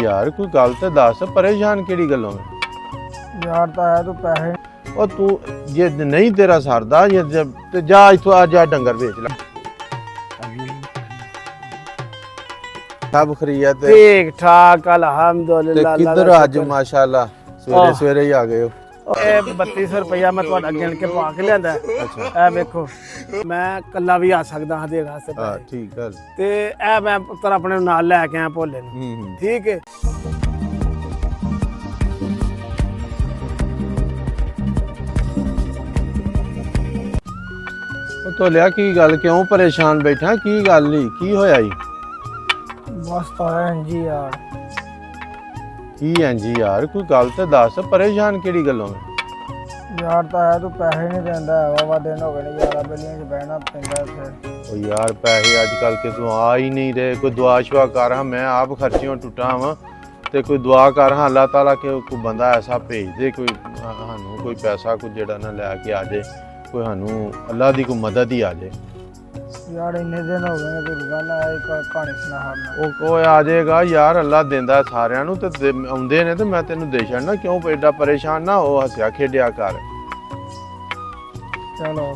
यार कोई गल तो दस, परेशान केड़ी गल्लों में? यार तो है तू पैसे और तू जे नहीं तेरा सरदा ते जा इथों आ जा डंगर बेच ला। सब खरीद ते ठीक ठाक अल्हम्दुलिल्लाह। किधर अज माशाल्लाह सवेरे सवेरे ही आ गए हो? 3200 रुपया मैं तुहाडा गिन के पा के लियांदा। अच्छा ए वेखो मैं कल्ला भी आ सकदा हां देण वास्ते हां पैसे ठीक गल। ते ए मैं पुत्तर अपने नाल लेके आया भोले नूं। ठीक है तो लिया की गल क्यों परेशान बैठा? की गल नहीं की होया जी? बस तो है जी यार। की है जी यार कोई गल तो दस, परेशान केड़ी गल्लों में? यार तो है तू पैसे नहीं देंदा है वा दिन हो गए ने यार बेलियां च बहना पैंदा फिर। ओ यार पैसे अजकल के तू आ ही नहीं रहे। कोई दुआ शुआ कर हाँ, मैं आप खर्चियों टुटा वा ते कोई दुआ कर हाँ अल्लाह ताला के कोई बंदा ऐसा भेज दे कोई सानू कोई पैसा कोई जेड़ा ना लैके आ जाए, कोई सानू अल्लाह दी कोई मदद ही आ जाए। यार इन्ने दिन हो गए ने तू रोजाना एक कहानी सुना हरना। ਉਹ ਕੋਈ ਆ ਜਾਏਗਾ ਯਾਰ, ਅੱਲਾ ਦਿੰਦਾ ਸਾਰਿਆਂ ਨੂੰ ਤੇ ਆਉਂਦੇ ਨੇ ਤੇ ਮੈਂ ਤੈਨੂੰ ਦੇ ਛੱਡਣਾ। ਕਿਉਂ ਐਡਾ ਪਰੇਸ਼ਾਨ ਨਾ ਹੋ, ਹੱਸਿਆ ਖੇਡਿਆ ਕਰ। चलो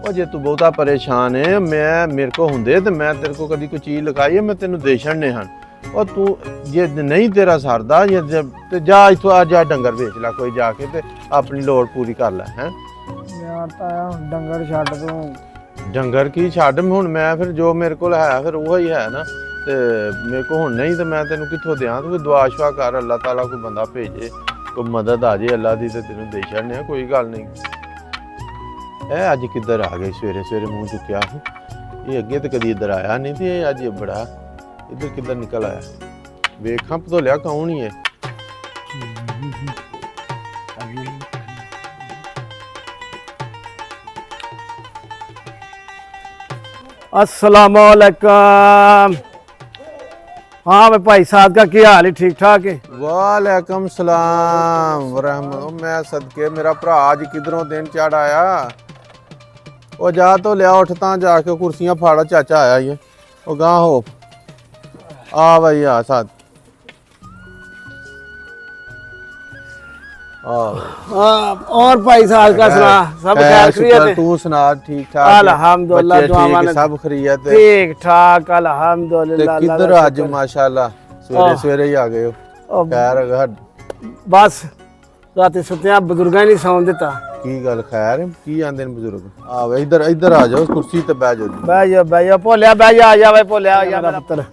ਉਹ ਜੇ ਤੂੰ ਬਹੁਤਾ ਪਰੇਸ਼ਾਨ ਹੈ, ਮੈਂ ਮੇਰੇ ਕੋ ਹੁੰਦੇ ਤੇ ਮੈਂ ਤੇਰੇ ਕੋ ਕਦੀ ਕੋਈ ਚੀਜ਼ ਲਗਾਈ ਹੈ ਮੈਂ ਤੈਨੂੰ ਦੇ ਛੱਡਨੇ ਹਨ। ਉਹ ਤੂੰ ਜੇ ਨਹੀਂ ਤੇਰਾ ਸਰਦਾ ਤੇ ਜਾ ਇੱਥੋਂ ਆ ਜਾ ਡੰਗਰ ਵੇਚ ਲੈ ਕੋਈ ਜਾ ਕੇ ਤੇ ਆਪਣੀ ਲੋੜ ਪੂਰੀ ਕਰ ਲੈ ਹੈ। यार तो डंगर छड्ड तू। ਡੰਗਰ ਕੀ ਛੱਡ ਹੁਣ ਮੈਂ ਫਿਰ ਜੋ ਮੇਰੇ ਕੋਲ ਹੈ ਫਿਰ ਉਹ ਹੀ ਹੈ ਨਾ। ਤੇ ਮੇਰੇ ਕੋ ਹੁਣ ਨਹੀਂ ਤੇ ਮੈਂ ਤੈਨੂੰ ਕਿੱਥੋਂ ਦਿਆਂ? ਤੂੰ ਦੁਆ ਸ਼ੁਆ ਕਰ, ਅੱਲਾਹ ਤਾਲਾ ਕੋਈ ਬੰਦਾ ਭੇਜੇ, ਕੋਈ ਮਦਦ ਆ ਜੇ ਅੱਲਾ ਦੀ ਤੇ ਤੈਨੂੰ ਦੇ ਛੱਡਨੇ ਆ, ਕੋਈ ਗੱਲ ਨਹੀਂ। ਇਹ ਅੱਜ ਕਿੱਧਰ ਆ ਗਏ ਸਵੇਰੇ ਸਵੇਰੇ ਮੂੰਹ ਚੁੱਕਿਆ? ਇਹ ਅੱਗੇ ਤੇ ਕਦੀ ਇੱਧਰ ਆਇਆ ਨਹੀਂ ਤੇ ਇਹ ਅੱਜ ਬੜਾ ਇੱਧਰ ਕਿੱਧਰ ਨਿਕਲ ਆਇਆ? ਵੇਖਾਂ ਭਤੋਲਿਆ ਕੌਣ ਹੀ ਹੈ। अस्सलामुअलैकुम। हाँ भाई भाई साहब का क्या हाल है? ठीक ठाक है? वालेकुम सलाम वरहमत। मैं सदके मेरा भरा अज किधरों दिन चढ़ आया? ਉਹ ਜਾ ਤੋਂ ਲਿਆ ਉੱਠ ਤਾਂ ਜਾ ਕੇ ਕੁਰਸੀਆਂ ਫਾੜਾ, ਚਾਚਾ ਆਇਆ ਹੀ ਉਹ ਗਾਂ ਹੋ ਆ ਭਾਈ ਆ ਸਾਥ और भाई साहब का सुना? सब खैर खैरियत है? तू सुना? ठीक ठाक अल्हम्दुलिल्लाह दुआ सब खैरियत है? ठीक ठाक अल्हम्दुलिल्लाह। किधर आज माशाल्लाह सवेरे सवेरे ही आ गए हो? खैर बस रात सुत्या बजुर्गां नहीं सौन दिता। की गल खैर की आंदे ने बजुर्ग? आ इधर इधर आ जाओ कुर्सी ते बैठ जाओ। बह जा भोलिया बह जा, आ जा भाई भोलिया आ जा मेरा पुत्र।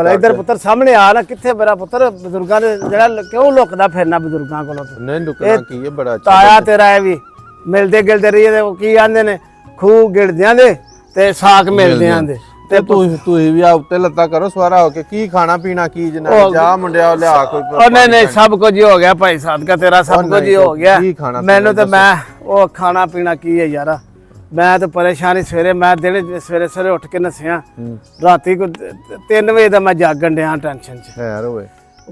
इधर पुत्र सामने आ ना। किथे मेरा पुत्र बजुर्गां ने जेड़ा क्यों लुकदा फिरना बजुर्गां कोलों? नहीं लुकना की है, बड़ा अच्छा ताया तेरा है भी मिलदे गिलदे रहिए ते की आंदे ने खूह गिड़दियां दे ते साग मिलदियां दे ते तू भी आ उत्ते लत्ता करो सवारा होके। की खाना पीना की जना जा मुंडिया लिया कोई? ओ नहीं नहीं सब कुछ ही हो गया भाई साहब का, तेरा सब कुछ ही हो गया। मैनू तो मैं ओ खाना पीना की है यार, मैं तो परेशानी सवेरे मैं दिन सवेरे सवेरे उठ के नसिया राती को 3 बजे दा मैं जागन डया टेंशन च। खैर होए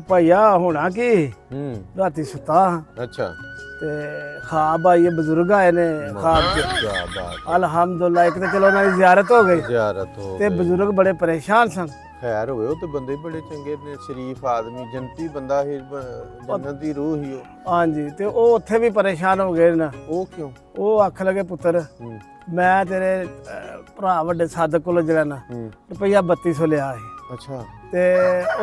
भैया होना की राती सुता अच्छा ते ख्वाब आई बजुर्ग आए ने ख्वाब क्या बात। अल्हम्दुलिल्लाह एक तो चलो उन्होंने जियारत हो गई ते हो बुजुर्ग बड़े परेशान सन। खैर होए तो बंदे बड़े चंगे ने, शरीफ आदमी, जनती बंदा ही, जन्नत दी रूह ही। हाँ जी ते ओ उत्थे भी परेशान हो गए ना। ओ क्यों? ओ आख लगे पुत्र मैं तेरे भरा वड्डे सादक कोलों जेड़ा ना रुपया 3200 लिया है। अच्छा ते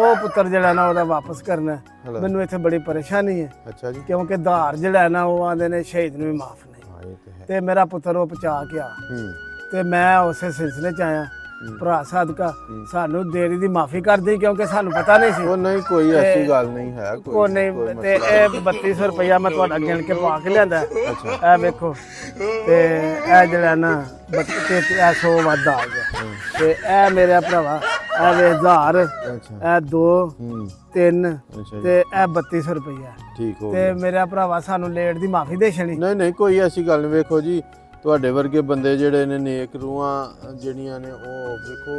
ओ पुत्र जेड़ा ना ओदा वापस करना मैनू इत्थे बड़ी परेशानी है। अच्छा जी क्योंकि धार जेड़ा ना वो आंदे ने शहीद नूं भी माफ नहीं ते मेरा पुत्र वो पचा के आ ते मैं उस सिलसिले च आया भरा सदका सानू देरी दी माफी कर दी क्योंकि सानू पता नहीं सी। वो नहीं कोई ऐसी गल नहीं है कोई नहीं ते ए 3200 रुपया मैं तुहाडा गिन के पा के लियांदा। ए वेखो ते ए जेड़ा ना 100 वध आ गया ते ए मेरे भरावा ए वे 1000 ए 2 3 ते ए 3200 रुपया ठीक हो ते मेरे भरावा सानू लेट दी माफी दे छड़ी। नहीं नहीं कोई ऐसी गल नहीं। वेखो जी ਤੁਹਾਡੇ ਵਰਗੇ ਬੰਦੇ ਜਿਹੜੇ ਨੇ ਨੇਕ ਰੂਹਾਂ ਜਿਹੜੀਆਂ ਨੇ ਉਹ ਵੇਖੋ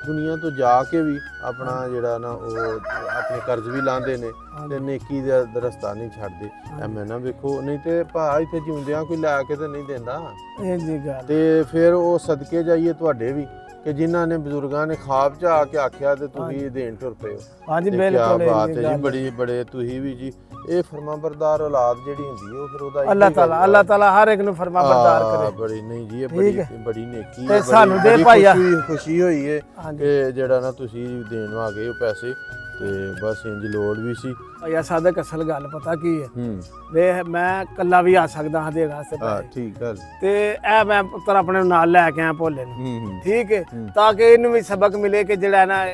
ਦੁਨੀਆ ਤੋਂ ਜਾ ਕੇ ਵੀ ਆਪਣਾ ਜਿਹੜਾ ਨਾ ਉਹ ਆਪਣੇ ਕਰਜ਼ ਵੀ ਲਾਉਂਦੇ ਨੇ ਤੇ ਨੇਕੀ ਦਾ ਰਸਤਾ ਨਹੀਂ ਛੱਡਦੇ। ਐਵੇਂ ਨਾ ਵੇਖੋ ਨਹੀਂ ਤੇ ਭਾ ਇੱਥੇ ਜਿਉਂਦਿਆਂ ਕੋਈ ਲੈ ਕੇ ਤੇ ਨਹੀਂ ਦਿੰਦਾ। ਇਹ ਜੀ ਗੱਲ ਤੇ ਫਿਰ ਉਹ ਸਦਕੇ ਜਾਈਏ ਤੁਹਾਡੇ ਵੀ ਕਿ ਜਿਨ੍ਹਾਂ ਨੇ ਬਜ਼ੁਰਗਾਂ ਨੇ ਖਾਬ 'ਚ ਆ ਕੇ ਆਖਿਆ ਤੇ ਤੁਸੀਂ ਦੇਣ ਟੁਰ ਪਏ ਹੋ। ਹਾਂਜੀ ਤੇ ਬਿਲਕੁਲ ਕਿਆ ਬਾਤ ਇਹ ਹੈ ਗੱਲ ਜੀ, ਬੜੀ ਬੜੇ ਤੁਸੀਂ ਵੀ ਜੀ। ਇਹ ਫਰਮਾਬਰਦਾਰ ਔਲਾਦ ਜਿਹੜੀ ਹੁੰਦੀ ਹੈ ਉਹ ਫਿਰ ਉਹਦਾ ਅੱਲਾਹ ਤਾਲਾ ਹਰ ਇੱਕ ਨੂੰ ਫਰਮਾ ਬਰਦਾਰ ਕਰੇ। ਬੜੀ ਨਹੀਂ ਜੀ, ਇਹ ਬੜੀ ਨੇਕੀ ਤੇ ਹੈ, ਸਾਨੂੰ ਦੇ ਬੜੀ ਭਾਈਆ ਖੁਸ਼ੀ ਹੋਈ ਹੈ ਹਾਂਜੀ ਕਿ ਜਿਹੜਾ ਨਾ ਤੁਸੀਂ ਦੇਣ ਆ ਗਏ ਉਹ ਪੈਸੇ, ਤੇ ਬਸ ਇੰਜ ਲੋੜ ਵੀ ਸੀ। ਭਾਈਆ ਸਾਦਕ ਅਸਲ ਗੱਲ ਪਤਾ ਕੀ ਹੈ, ਹੂੰ ਵੇ ਮੈਂ ਕੱਲਾ ਵੀ ਆ ਸਕਦਾ ਹਾਂ ਦੇਣ ਵਾਸਤੇ ਹਾਂ ਪੈਸੇ। ਠੀਕ ਗੱਲ। ਤੇ ਇਹ ਮੈਂ ਪੁੱਤਰ ਆਪਣੇ ਨਾਲ ਲੈ ਕੇ ਆਇਆ ਭੋਲੇ ਨੂੰ, ਹੂੰ ਠੀਕ ਹੈ, ਤਾਂ ਕਿ ਇਹਨੂੰ ਵੀ ਸਬਕ ਮਿਲੇ ਕਿ ਜਿਹੜਾ ਨਾ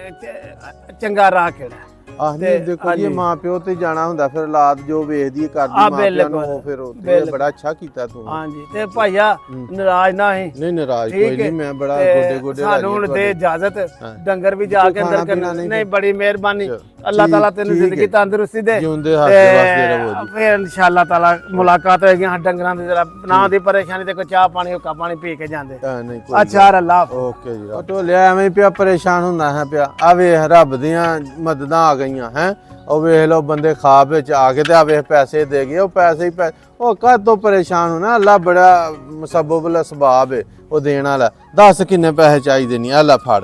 ਚੰਗਾ ਰਾਹ ਕਿਹੜਾ। ਆਹ ਨਹੀਂ ਦੇਖੋ ਜੀ, ਮਾਂ ਪਿਓ ਤੇ ਜਾਣਾ ਹੁੰਦਾ, ਫਿਰ ਔਲਾਦ ਜੋ ਵੇਖਦੀ ਕਰਦੀ ਮਾਂ ਪਿਓ ਨੂੰ, ਉਹ ਫਿਰ ਉੱਥੇ ਬੜਾ ਅੱਛਾ ਕੀਤਾ ਤੂੰ। ਹਾਂਜੀ ਤੇ ਭਾਈਆ ਨਾਰਾਜ਼ ਨਾ ਹੀ। ਨਹੀਂ ਨਾਰਾਜ਼ ਕੋਈ ਨਹੀਂ, ਮੈਂ ਬੜਾ ਗੋਡੇ ਸਾਨੂੰ ਹੁਣ ਦੇ ਇਜਾਜ਼ਤ, ਡੰਗਰ ਵੀ ਜਾ ਕੇ ਅੰਦਰ ਕਰਨਾ। ਨਹੀਂ ਬੜੀ ਮਿਹਰਬਾਨੀ, ਅੱਲਾਹ ਤਾਲਾ ਤੈਨੂੰ ਜ਼ਿੰਦਗੀ ਤੰਦਰੁਸਤੀ ਦੇ, ਜਿਉਂਦੇ ਹੱਸਦੇ ਵਸਦੇ ਰਹੋ ਜੀ। ਫਿਰ ਇਨਸ਼ਾਅੱਲਾ ਤਾਲਾ ਮੁਲਾਕਾਤ ਹੋਏਗੀ। ਹਾਂ ਡੰਗਰਾਂ ਦੀ ਜਰਾ ਨਾ ਦੀ ਪਰੇਸ਼ਾਨੀ ਤੇ ਕੋਈ ਚਾਹ ਪਾਣੀ ਹੁੱਕਾ ਪਾਣੀ ਪੀ ਕੇ ਜਾਂਦੇ। ਨਹੀਂ ਕੋਈ ਅੱਛਾ ਅੱਲਾਹ ਓਕੇ ਜੀ। ਢੋਲਿਆ ਐਵੇਂ ਪਿਆ ਪਰੇਸ਼ਾਨ ਹੁੰਦਾ ਹੈ ਪਿਆ। ਆ ਵੇਖ ਰੱਬ ਦੀਆਂ ਮਦਦਾਂ ਆ ਗਈਆਂ ਹੈ। ਉਹ ਵੇਖ ਲਓ ਬੰਦੇ ਖਾਬ ਵਿੱਚ ਆ ਕੇ ਤੇ ਆ ਵੇਖ ਪੈਸੇ ਦੇ ਗਏ। ਉਹ ਪੈਸੇ ਹੀ ਉਹ ਕਦ ਤੋਂ ਪਰੇਸ਼ਾਨ ਹੋਣਾ। ਅੱਲਾ ਬੜਾ ਮੁਸੱਬਬ ਅਸਬਾਬ ਹੈ ਉਹ ਦੇਣ ਵਾਲਾ। ਦੱਸ ਕਿੰਨੇ ਪੈਸੇ ਚਾਹੀਦੇ ਨਹੀਂ। ਅੱਲਾ ਫੜ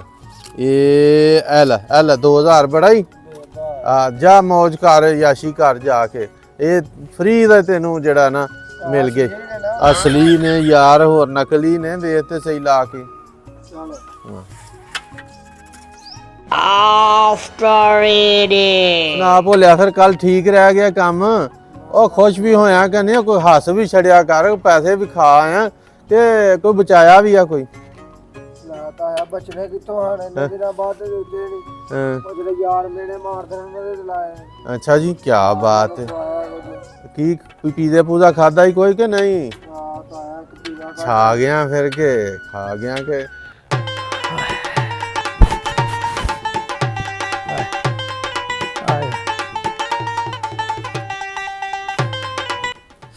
ਇਹ ਐਲਾ 2000 ਬੜਾ ਹੀ ਆ। ਜਾ ਮੌਜ ਕਰ, ਯਾਸ਼ੀ ਕਰ ਜਾ ਕੇ। ਇਹ ਫ੍ਰੀ ਦਾ ਤੈਨੂੰ ਜਿਹੜਾ ਨਾ ਮਿਲ ਗਏ। ਅਸਲੀ ਨੇ ਯਾਰ, ਹੋਰ ਨਕਲੀ ਨੇ। ਵੇਖ ਤੇ ਸਹੀ ਲਾ ਕੇ। ਨਾ ਭੋਲਿਆ ਫਿਰ ਕੱਲ ਠੀਕ ਰਹਿ ਗਿਆ ਕੰਮ। ਉਹ ਖੁਸ਼ ਵੀ ਹੋਇਆ ਕਿ ਨਹੀਂ, ਕੋਈ ਹੱਸ ਵੀ ਛੜਿਆ ਕਰ। ਪੈਸੇ ਵੀ ਖਾ ਆਇਆ ਤੇ ਕੋਈ ਬਚਾਇਆ ਵੀ ਆ ਕੋਈ। ਤਾਇਆ ਬਚਨੇ ਕਿੱਥੋਂ ਆਣੇ ਨੇ ਦਿਨਾਂ ਬਾਅਦ ਦੇ ਨਹੀਂ। ਉਹ ਜਿਹੜੇ ਯਾਰ ਮੇਨੇ ਮਾਰਦੇ ਨੇ ਉਹਨਾਂ ਦੇ ਲਾਏ। ਅੱਛਾ ਜੀ, ਕੀ ਬਾਤ ਹੈ। ਕੀ ਕੋਈ ਪੀਜ਼ਾ ਪੂਜਾ ਖਾਦਾ ਹੀ ਕੋਈ ਕਿ ਨਹੀਂ? ਹਾਂ ਤਾਇਆ ਪੀਜ਼ਾ ਛਾ ਗਿਆ ਫਿਰ ਕੇ ਖਾ ਗਿਆ ਕਿ?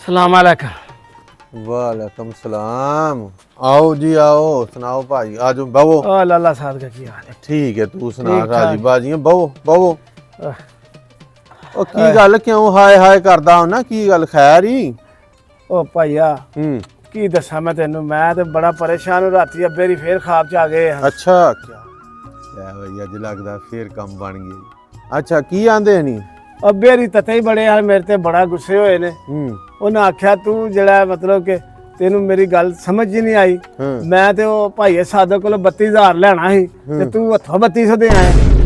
ਸਲਾਮ ਅਲੈਕੁਮ। ਵਾਲੇਕੁਮ ਸਲਾਮ। आओ जी आओ, सुनाओ भाई। आज बवो। ओ लाला साहब का की हाल है? ठीक है, तू सुना राजी बाजी। बवो बवो। ओ की गल क्यों हाय हाय करदा हो ना? की गल खैर ही? ओ भाईया की दसा मैं तेनू, मैं ते बड़ा परेशान हूं। राती अब्बे दी फिर ख्वाब च आ गए हैं। अच्छा क्या भई अज लगदा फिर कम बन गई। अच्छा की आंदे नहीं? अब्बे दी तते ही बड़े हाल मेरे ते बड़ा गुस्से होए ने। उन्हें आख्या तू जड़ा मतलब कि तेनू मेरी गल समझ ही नहीं आई। मैं ते ओ भाईए सादे कोल 32000 लेना सी ते तू हथों 3200 दे आया।